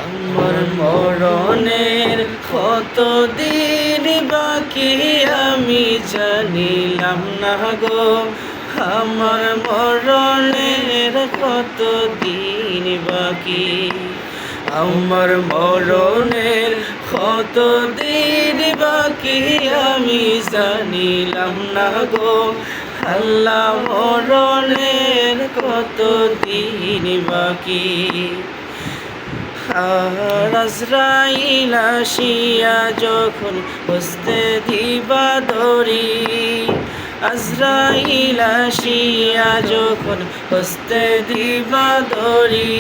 আমার মরণের কতদিন বাকি আমি জানিলাম না গো। আমার মরণের কতদিন বাকি, আমার মরণের কতদিন বাকি আমি জানিলাম না গো। আল্লাহ মরণের কতদিন বাকি। আর আজরাইল আসিয়া যখন হস্তে দিবা দড়ি, আজরাইল আসিয়া যখন হস্তে দিবা দড়ি,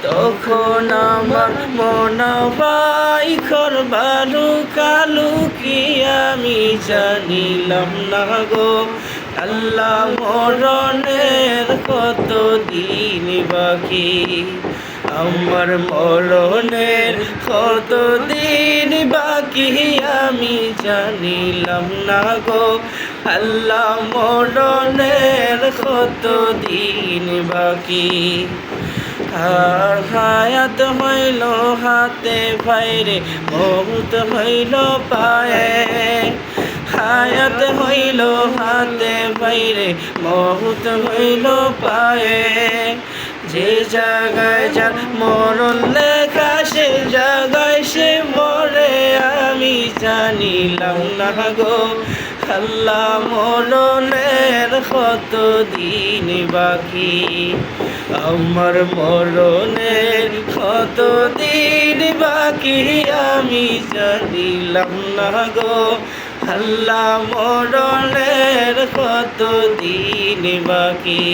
তখন আমার মনাবাই করবা লুকালুকি আমি জানিলাম না গো। আল্লাহ মরণের কতদিন বাকি, আমার মরণের কতদিন বাকি আমি জানিলাম না গো। আল্লাহ মরণের কতদিন বাকি। আর হায়াত হইল হাতে ভাইরে, মৌত হইল পায়ে, হায়াত হইল হাতে ভাইরে, মৌত হইল পায়ে। যে জায়গায় যার মরণ লেখা সে জায়গায় সে মরে আমি জানিলাম না গো। আল্লাহ মরণের কতদিন বাকি, আমার মরণের কতদিন বাকি আমি জানিলাম না গো। আল্লাহ মরণের কতদিন বাকি।